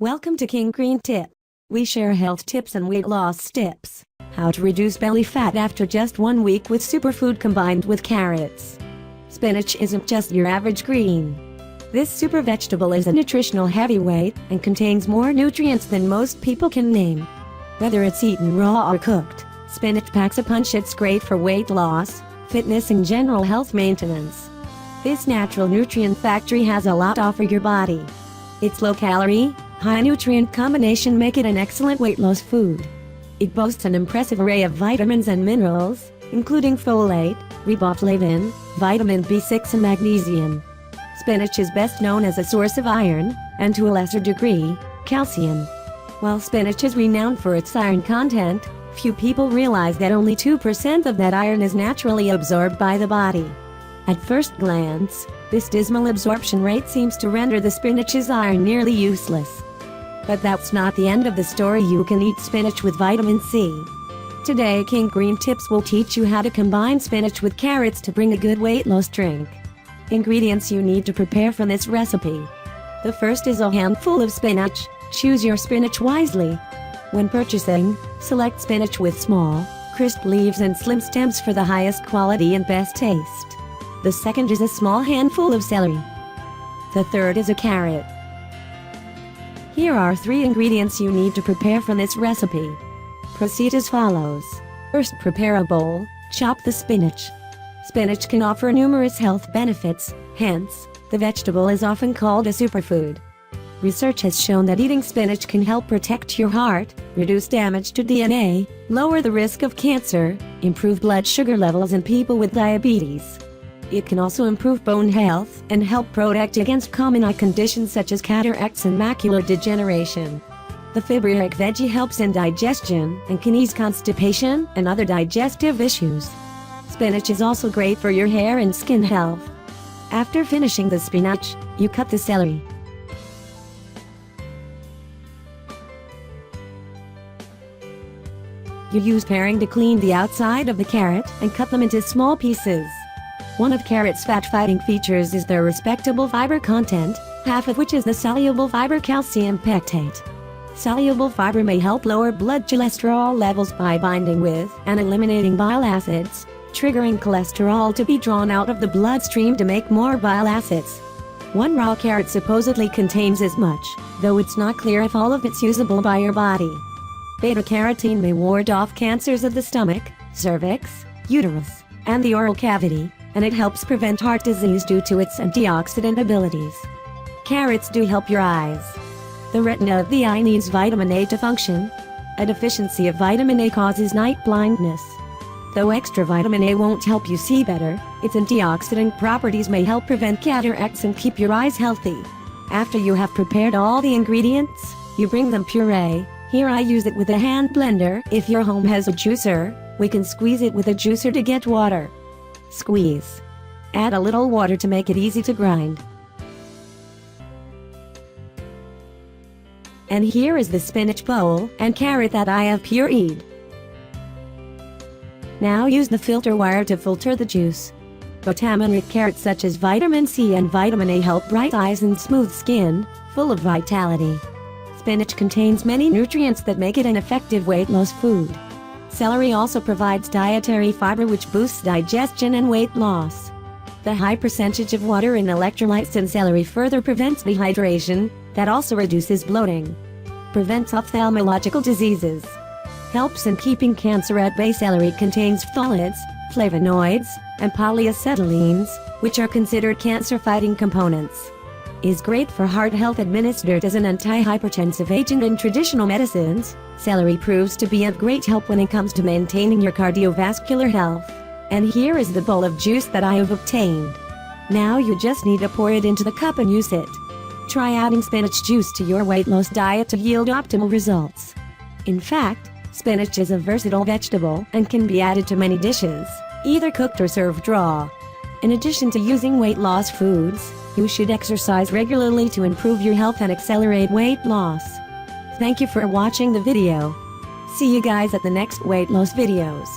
Welcome to King Green Tip. We share health tips and weight loss tips. How to reduce belly fat after just 1 week with superfood combined with carrots. Spinach isn't just your average green. This super vegetable is a nutritional heavyweight and contains more nutrients than most people can name. Whether it's eaten raw or cooked, spinach packs a punch. It's great for weight loss, fitness and general health maintenance. This natural nutrient factory has a lot to offer your body. Its low-calorie, high-nutrient combination make it an excellent weight loss food. It boasts an impressive array of vitamins and minerals, including folate, riboflavin, vitamin B6 and magnesium. Spinach is best known as a source of iron, and to a lesser degree, calcium. While spinach is renowned for its iron content, few people realize that only 2% of that iron is naturally absorbed by the body. At first glance, this dismal absorption rate seems to render the spinach's iron nearly useless. But that's not the end of the story. You can eat spinach with vitamin C. Today, King Green Tips will teach you how to combine spinach with carrots to bring a good weight loss drink. Ingredients you need to prepare for this recipe. The first is a handful of spinach. Choose your spinach wisely. When purchasing, select spinach with small, crisp leaves and slim stems for the highest quality and best taste. The second is a small handful of celery. The third is a carrot. Here are 3 ingredients you need to prepare for this recipe. Proceed as follows. First, prepare a bowl. Chop the spinach. Spinach can offer numerous health benefits, hence, the vegetable is often called a superfood. Research has shown that eating spinach can help protect your heart, reduce damage to DNA, lower the risk of cancer, improve blood sugar levels in people with diabetes. It can also improve bone health and help protect against common eye conditions such as cataracts and macular degeneration. The fibrous veggie helps in digestion and can ease constipation and other digestive issues. Spinach is also great for your hair and skin health. After finishing the spinach, you cut the celery. You use paring to clean the outside of the carrot and cut them into small pieces. One of carrots' fat-fighting features is their respectable fiber content, half of which is the soluble fiber calcium pectate. Soluble fiber may help lower blood cholesterol levels by binding with and eliminating bile acids, triggering cholesterol to be drawn out of the bloodstream to make more bile acids. One raw carrot supposedly contains as much, though it's not clear if all of it's usable by your body. Beta-carotene may ward off cancers of the stomach, cervix, uterus, and the oral cavity, and it helps prevent heart disease due to its antioxidant abilities. Carrots do help your eyes. The retina of the eye needs vitamin A to function. A deficiency of vitamin A causes night blindness. Though extra vitamin A won't help you see better, its antioxidant properties may help prevent cataracts and keep your eyes healthy. After you have prepared all the ingredients, you bring them puree. Here I use it with a hand blender. If your home has a juicer, we can squeeze it with a juicer to get water. Squeeze. Add a little water to make it easy to grind. And here is the spinach bowl and carrot that I have pureed. Now use the filter wire to filter the juice. Vitamin-rich carrots such as vitamin C and vitamin A help bright eyes and smooth skin, full of vitality. Spinach contains many nutrients that make it an effective weight loss food. Celery also provides dietary fiber which boosts digestion and weight loss. The high percentage of water and electrolytes in celery further prevents dehydration, that also reduces bloating. Prevents ophthalmological diseases. Helps in keeping cancer at bay. Celery contains phthalates, flavonoids, and polyacetylines, which are considered cancer-fighting components. Is great for heart health. Administered as an antihypertensive agent in traditional medicines, celery proves to be of great help when it comes to maintaining your cardiovascular health. And here is the bowl of juice that I have obtained. Now you just need to pour it into the cup and use it. Try adding spinach juice to your weight loss diet to yield optimal results. In fact, spinach is a versatile vegetable and can be added to many dishes, either cooked or served raw. In addition to using weight loss foods, you should exercise regularly to improve your health and accelerate weight loss. Thank you for watching the video. See you guys at the next weight loss videos.